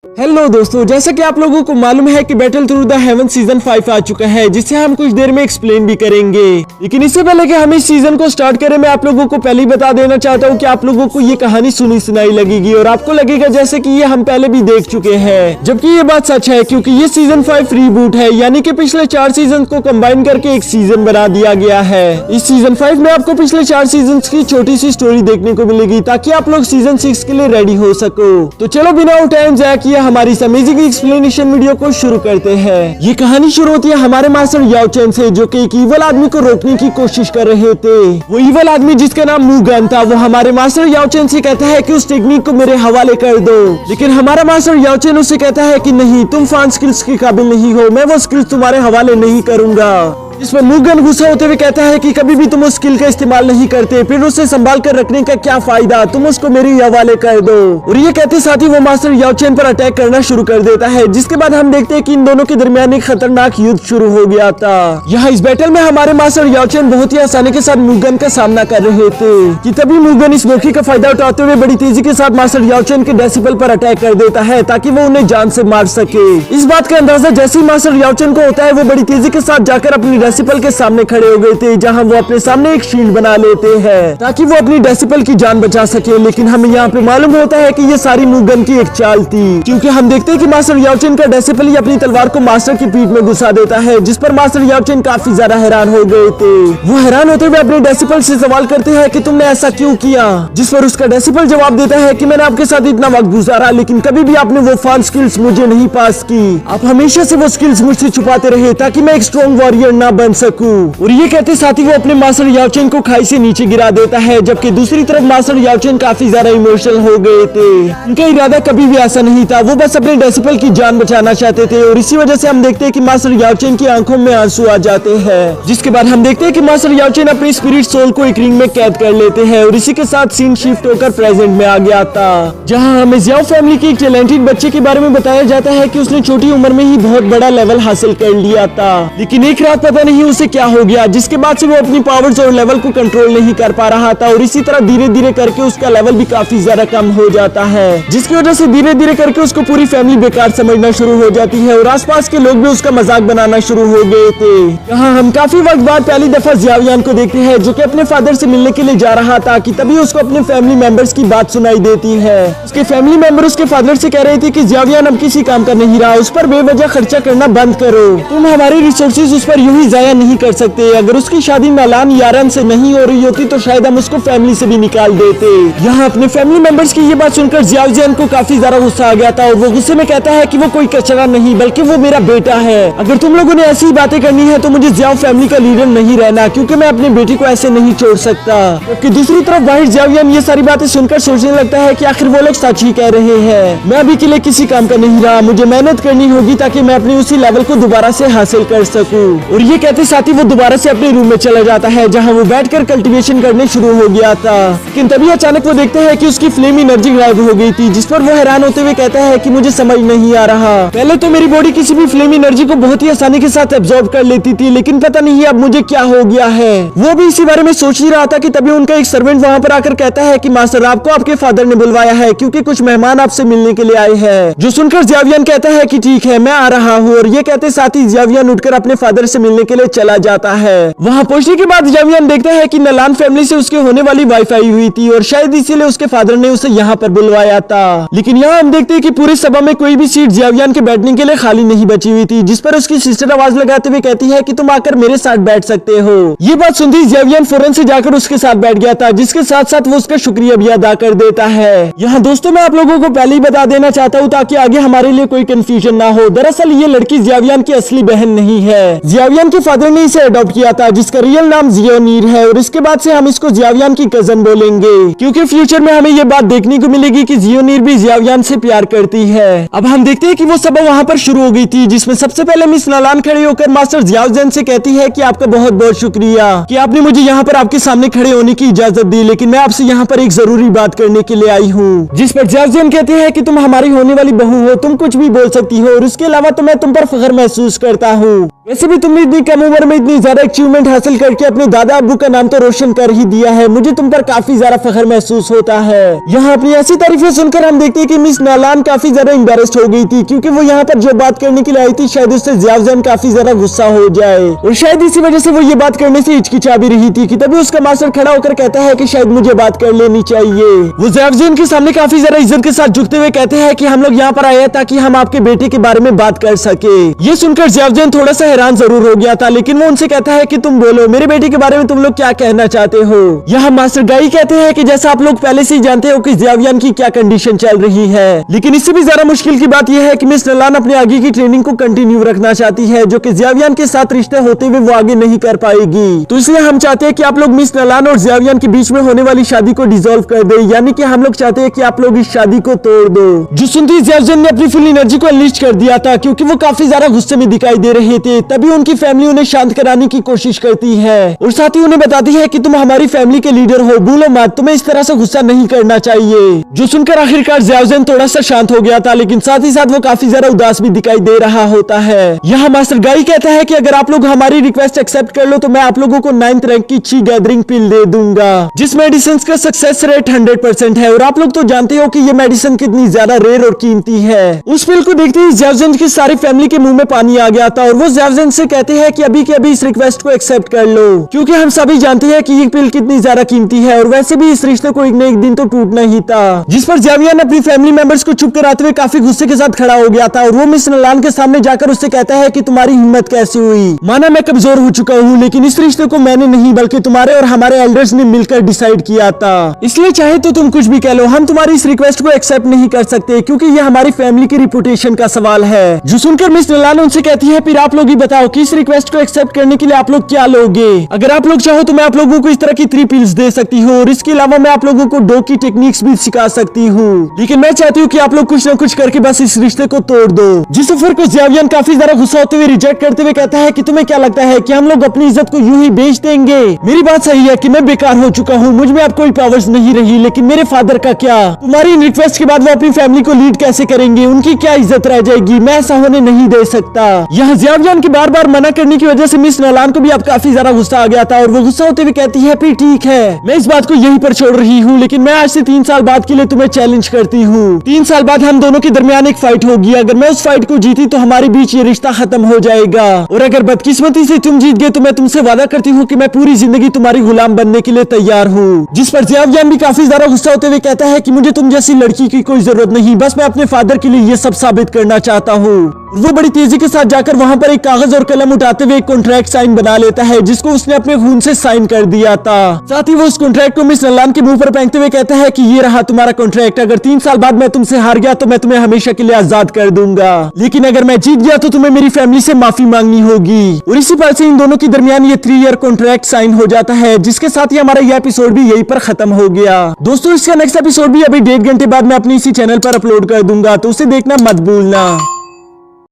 Hello दोस्तों, जैसा कि आप लोगों को मालूम है कि battle through the haven season 5 आ चुका है, जिसे हम कुछ देर में एक्सप्लेन भी करेंगे। लेकिन इससे पहले कि हम इस सीजन को स्टार्ट करें, मैं आप लोगों को पहले ही बता देना चाहता हूँ कि आप लोगों को ये कहानी सुनी सुनाई लगेगी और आपको लगेगा जैसे कि ये हम पहले भी देख चुके हैं, जबकि ये बात सच है क्योंकि ये सीजन 5 रीबूट है, यानी कि पिछले 4 सीजन को कंबाइन करके एक सीजन बना दिया गया है। इस सीजन 5 में आपको पिछले 4 सीजन की छोटी सी स्टोरी देखने को मिलेगी ताकि आप लोग सीजन 6 के लिए रेडी हो सको। तो चलो बिना टाइम जाया किए हमारी अमेजिंग एक्सप्लेनेशन वीडियो को शुरू करते हैं। ये कहानी शुरू होती है हमारे मास्टर याओ चेन से, जो कि एक इवल आदमी को रोकने की कोशिश कर रहे थे। वो इवल आदमी जिसका नाम मुगन था, वो हमारे मास्टर याओ चेन से कहता है कि उस टेक्निक को मेरे हवाले कर दो, लेकिन हमारा मास्टर याओ चेन उससे कहता है कि नहीं, तुम फान स्किल्स के काबिल नहीं हो, मैं वो स्किल्स तुम्हारे हवाले नहीं करूंगा। इस पर मुगन गुस्सा होते हुए कहता है कि कभी भी तुम उस स्किल का इस्तेमाल नहीं करते, फिर उसे संभाल कर रखने का क्या फायदा, तुम उसको मेरे हवाले कर दो। और ये कहते साथ ही वो मास्टर याओ चेन पर अटैक करना शुरू कर देता है, जिसके बाद हम देखते हैं कि इन दोनों के दरमियान एक खतरनाक युद्ध शुरू हो गया था। यहाँ इस बैटल में हमारे मास्टर याओ चेन बहुत ही आसानी के साथ मुगन का सामना कर रहे थे कि तभी मुगन इस मौके का फायदा उठाते हुए बड़ी तेजी के साथ मास्टर याओ चेन के डेसिबल पर अटैक कर देता है ताकि वो उन्हें जान से मार सके। इस बात का अंदाजा जैसे ही मास्टर याओ चेन को होता है, वो बड़ी तेजी के साथ जाकर अपनी डेसिबल के सामने खड़े हो गए थे, जहां वो अपने सामने एक शील्ड बना लेते हैं ताकि वो अपनी डेसिबल की जान बचा सके। लेकिन हमें यहाँ पे मालूम होता है कि ये सारी मुगन की एक चाल थी, क्योंकि हम देखते हैं कि मास्टर याओ चेन का डेसिबल ही अपनी तलवार को मास्टर की पीठ में घुसा देता है, जिस पर मास्टर याओ चेन काफी ज्यादा हैरान हो गए थे। वो हैरान होते हुए अपने डेसिबल से सवाल करते हैं कि तुमने ऐसा क्यों किया, जिस पर उसका डेसिबल जवाब देता है कि मैंने आपके साथ इतना वक्त गुजारा, लेकिन कभी भी आपने वो फान स्किल्स मुझे नहीं पास की। आप हमेशा से वो स्किल्स मुझसे छुपाते रहे ताकि मैं एक स्ट्रॉन्ग वॉरियर ना बन सकूं। और ये कहते साथ ही वो अपने मास्टर याओ चेन को खाई से नीचे गिरा देता है, जबकि दूसरी तरफ मास्टर याओ चेन काफी ज्यादा इमोशनल हो गए थे। उनका इरादा कभी भी ऐसा नहीं था, वो बस अपने डेसिबल की जान बचाना चाहते थे। और इसी वजह से हम देखते हैं कि मास्टर याओ चेन की आंखों में आंसू आ जाते हैं, जिसके बाद हम देखते हैं कि मास्टर याओ चेन अपनी स्पिरिट सोल को एक रिंग में कैद कर लेते हैं। और इसी के साथ सीन शिफ्ट होकर प्रेजेंट में आ गया था, जहाँ हमें जियाओ फैमिली के एक टैलेंटेड बच्चे के बारे में बताया जाता है कि उसने छोटी उम्र में ही बहुत बड़ा लेवल हासिल कर लिया था, लेकिन एक रात पता नहीं उसे क्या हो गया, जिसके बाद से वो अपनी पावर्स और लेवल को कंट्रोल नहीं कर पा रहा था। और इसी तरह धीरे धीरे करके उसका लेवल भी काफी ज्यादा कम हो जाता है, जिसकी वजह से धीरे धीरे करके उसको पूरी फैमिली बेकार समझना शुरू हो जाती है और आसपास के लोग भी उसका मजाक बनाना शुरू हो गए थे। यहाँ हम काफी वक्त बाद पहली दफा जियावियान को देखते हैं, जो कि अपने फादर से मिलने के लिए जा रहा था कि तभी उसको अपने फैमिली मेंबर्स की बात सुनाई देती है। उसके फैमिली मेंबर उसके फादर से कह रहे थे कि जियावियान अब किसी काम का नहीं रहा, उस पर बेवजह खर्चा करना बंद करो, तुम हमारी रिसोर्सेज उस पर यूं ही जाया नहीं कर सकते। अगर उसकी शादी नालान यारन से नहीं हो रही होती तो शायद हम उसको फैमिली से भी निकाल देते। यहाँ अपने फैमिली मेंबर्स की ये बात सुनकर जियाओ जियान को काफी ज्यादा गुस्सा आ गया था और वो गुस्से में कहता है कि वो कोई कचरा नहीं बल्कि वो मेरा बेटा है। अगर तुम लोगों ने ऐसी बातें करनी है तो मुझे जियाओ फैमिली का लीडर नहीं रहना, क्योंकि मैं अपनी बेटी को ऐसे नहीं छोड़ सकता। जबकि दूसरी तरफ बाहर जियाओ जियान ये सारी बातें सुनकर सोचने लगता है कि आखिर वो लोग सच ही कह रहे हैं, मैं अभी के लिए किसी काम का नहीं रहा, मुझे मेहनत करनी होगी ताकि मैं अपनी उसी लेवल को दोबारा से हासिल कर सकूं। और ये कहते साथ ही वो दोबारा से अपने रूम में चला जाता है, जहाँ वो बैठकर कल्टीवेशन करने शुरू हो गया था। लेकिन तभी अचानक वो देखते हैं कि उसकी फ्लेम एनर्जी गायब हो गई थी, जिस पर वो हैरान होते हुए कहता है कि मुझे समझ नहीं आ रहा, पहले तो मेरी बॉडी किसी भी फ्लेम एनर्जी को बहुत ही आसानी के साथ एब्जॉर्ब कर लेती थी, लेकिन पता नहीं अब मुझे क्या हो गया है। वो भी इसी बारे में सोच ही रहा था कि तभी उनका एक सर्वेंट वहाँ पर आकर कहता है कि मास्टर, आपको आपके फादर ने बुलवाया है क्योंकि कुछ मेहमान आपसे मिलने के लिए आए हैं। जो सुनकर जियावियान कहता है कि ठीक है, मैं आ रहा हूँ। और ये कहते साथ ही जियावियान उठकर अपने फादर से मिलने के लिए चला जाता है। वहाँ पहुंचने के बाद जियावियान देखता है कि नलान फैमिली से उसके होने वाली वाइफ आई हुई थी और शायद इसीलिए उसके फादर ने उसे यहाँ पर बुलवाया था। लेकिन यहाँ हम देखते हैं कि पूरी सभा में कोई भी सीट जियावियान के बैठने के लिए खाली नहीं बची हुई थी, जिस पर उसकी सिस्टर आवाज लगाते हुए कहती है कि तुम आकर मेरे साथ बैठ सकते हो। ये बात सुनती जियावियान फौरन से जाकर उसके साथ बैठ गया था, जिसके साथ साथ वो उसका शुक्रिया भी अदा कर देता है। यहाँ दोस्तों मैं आप लोगों को पहले ही बता देना चाहता हूँ ताकि आगे हमारे लिए कोई कंफ्यूजन ना हो। दरअसल ये लड़की जियावियान की असली बहन नहीं है, जियावियान के फादर ने इसे अडॉप्ट किया था, जिसका रियल नाम जियोनीर है। और इसके बाद से हम इसको जियावियान की कजन बोलेंगे, क्योंकि फ्यूचर में हमें ये बात देखने को मिलेगी कि जियोनीर भी जियावियान से प्यार करती है। अब हम देखते हैं कि वो सभा वहाँ पर शुरू हो गई थी, जिसमें सबसे पहले मिस नालान खड़े होकर मास्टर जियाओ जियान से कहती है कि आपका बहुत बहुत शुक्रिया कि आपने मुझे यहाँ पर आपके सामने खड़े होने की इजाजत दी, लेकिन मैं आपसे यहाँ पर एक जरूरी बात करने के लिए आई हूँ। जिस पर जियाओ जियान कहते हैं कि तुम हमारी होने वाली बहू हो, तुम कुछ भी बोल सकती हो और उसके अलावा तो मैं तुम पर फख्र महसूस करता हूँ। वैसे भी तुमने इतनी कम उम्र में इतनी ज्यादा अचीवमेंट हासिल करके अपने दादा अब्बू का नाम तो रोशन कर ही दिया है। मुझे तुम पर काफी ज्यादा फख्र महसूस होता है। यहाँ अपनी ऐसी तारीफें सुनकर हम देखते हैं कि मिस नालान काफी ज्यादा एम्बेरेस्ड हो गई थी, क्योंकि वो यहाँ पर जो बात करने के लिए आई थी शायद उससे ज़ियाउज़ेन काफी ज्यादा गुस्सा हो जाए, और शायद इसी वजह से वो ये बात करने से हिचकिचा भी रही थी कि तभी उसका मास्टर खड़ा होकर कहता है कि शायद मुझे बात कर लेनी चाहिए। वो ज़ियाउज़ेन के सामने काफी ज्यादा इज्जत के साथ झुकते हुए कहते हैं कि हम लोग यहाँ पर आए हैं ताकि हम आपके बेटे के बारे में बात कर सके। ये सुनकर ज़ियाउज़ेन थोड़ा सा हैरान जरूर हो गया था, लेकिन वो उनसे कहता है कि तुम बोलो, मेरे बेटे के बारे में तुम लोग क्या कहना चाहते हो। यहाँ मास्टर गाई कहते हैं कि जैसा आप लोग पहले से ही जानते हो कि ज़ियाउज़ेन की क्या कंडीशन चल रही है, लेकिन इससे भी ज्यादा मुश्किल की बात यह है कि मिस नालान अपने आगे की ट्रेनिंग को कंटिन्यू रखना चाहती है, जो कि ज़ियाउज़ेन के साथ रिश्ते होते हुए वो आगे नहीं कर पाएगी। तो इसलिए हम चाहते हैं कि आप लोग मिस नालान और ज़ियाउज़ेन के बीच में होने वाली शादी को डिसॉल्व कर दे, यानी कि हम लोग चाहते हैं कि आप लोग इस शादी को तोड़ दो। जो सुनते ही ज़ियाउज़ेन ने अपनी फुल एनर्जी को अनलीश कर दिया था, क्योंकि वो काफी ज्यादा गुस्से में दिखाई दे रहे थे। तभी उनकी फैमिली उन्हें शांत कराने की कोशिश करती है और साथ ही उन्हें बताती है कि तुम हमारी फैमिली के लीडर हो, भूलो मत, तुम्हें इस तरह से गुस्सा नहीं करना चाहिए। जो सुनकर आखिरकार ज़ियाउज़ेन थोड़ा सा शांत हो गया था, लेकिन साथ ही साथ वो काफी ज्यादा उदास भी दिखाई दे रहा होता है। यहाँ मास्टर गाई कहता है कि अगर आप लोग हमारी रिक्वेस्ट एक्सेप्ट कर लो तो मैं आप लोगों को 9th रैंक की ची गैदरिंग पिल दे दूंगा, जिस मेडिसिन का सक्सेस रेट 100% है, और आप लोग तो जानते हो कि ये मेडिसिन कितनी ज्यादा रेयर और कीमती है। उस पिल को देखते ही ज़ियाउज़ेन की सारी फैमिली के मुंह में पानी आ गया था, और वो ज़ियाउज़ेन से कहते हैं कि अभी के अभी इस रिक्वेस्ट को एक्सेप्ट कर लो, क्योंकि हम सभी जानते हैं कि ये पिल कितनी ज्यादा कीमती है, और वैसे भी इस रिश्ते को एक न एक दिन तो टूटना ही था। जिस पर ज़ियाउज़ेन अपनी फैमिली मेंबर्स को चुप कराते हुए काफी गुस्से के साथ खड़ा हो गया था, और वो मिस नालान के सामने जाकर उससे कहता है कि तुम्हारी हिम्मत कैसे हुई, माना मैं कमजोर हो चुका हूँ, लेकिन इस रिश्ते को मैंने नहीं बल्कि तुम्हारे और हमारे एल्डर्स ने मिलकर डिसाइड किया था, इसलिए चाहे तो तुम कुछ भी कह लो, हम तुम्हारी इस रिक्वेस्ट को एक्सेप्ट नहीं कर सकते, क्योंकि ये हमारी फैमिली की रिपुटेशन का सवाल है। जो सुनकर मिस नालान उनसे कहती है, फिर आप लोग ही बताओ कि इस रिक्वेस्ट को एक्सेप्ट करने के लिए आप लोग क्या लोगे। अगर आप लोग चाहो तो मैं आप लोगों को इस तरह की 3 पिल्स दे सकती हूँ, और इसके अलावा मैं आप लोगों को डॉग की टेक्निक्स भी सिखा सकती हूँ, लेकिन मैं चाहती हूँ कि आप लोग कुछ न कुछ करके बस इस रिश्ते को तोड़ दो। जिस ऑफर को ज़ियाउज़ेन काफी ज्यादा गुस्सा होते हुए रिजेक्ट करते हुए कहता है कि तुम्हें क्या लगता है कि हम लोग अपनी इज्जत को यूं ही बेच देंगे। मेरी बात सही है कि मैं बेकार हो चुका हूँ, मुझ में अब कोई पावर्स नहीं रही, लेकिन मेरे फादर का क्या, तुम्हारी इन रिक्वेस्ट के बाद वो अपनी फैमिली को लीड कैसे करेंगे, उनकी क्या इज्जत रह जाएगी, मैं ऐसा होने नहीं दे सकता। यहाँ ज़ियाउज़ेन की बार बार मना करने की वजह से मिस नालान को भी अब काफी ज्यादा गुस्सा आ गया था, और वो गुस्सा होते हुए कहती है, फिर ठीक है, मैं इस बात को यहीं पर छोड़ रही हूँ, लेकिन मैं आज से 3 साल बाद के लिए तुम्हें चैलेंज करती हूँ। 3 साल बाद हम दोनों के दरमियान एक फाइट होगी, अगर मैं उस फाइट को जीती तो हमारे बीच ये रिश्ता खत्म हो जाएगा, और अगर बदकिस्मती से तुम जीत गए तो मैं तुमसे वादा करती हूँ कि मैं पूरी जिंदगी तुम्हारी गुलाम बनने के लिए तैयार हूँ। जिस पर ज़ियाउज़ेन भी काफी ज्यादा गुस्सा होते हुए कहता है कि मुझे तुम जैसी लड़की की कोई जरूरत नहीं, बस मैं अपने फादर के लिए ये सब साबित करना चाहता हूँ। वो बड़ी तेजी के साथ जाकर वहाँ पर एक कागज और कलम उठाते हुए एक कॉन्ट्रैक्ट साइन बना लेता है, जिसको उसने अपने खून से साइन कर दिया था। साथ ही वो उस कॉन्ट्रैक्ट को मिस नालान के मुंह पर फेंकते हुए कहता है कि ये रहा तुम्हारा कॉन्ट्रैक्ट, अगर 3 साल बाद मैं तुमसे हार गया तो मैं तुम्हें हमेशा के लिए आजाद कर दूंगा, लेकिन अगर मैं जीत गया तो तुम्हें मेरी फैमिली से माफी मांगनी होगी। और इसी बात से इन दोनों के दरमियान ये 3 ईयर कॉन्ट्रैक्ट साइन हो जाता है, जिसके साथ ही हमारा ये एपिसोड भी यहीं पर खत्म हो गया। दोस्तों इसका नेक्स्ट एपिसोड भी अभी 1.5 घंटे बाद मैं अपनी इसी चैनल पर अपलोड कर दूंगा, तो उसे देखना मत भूलना।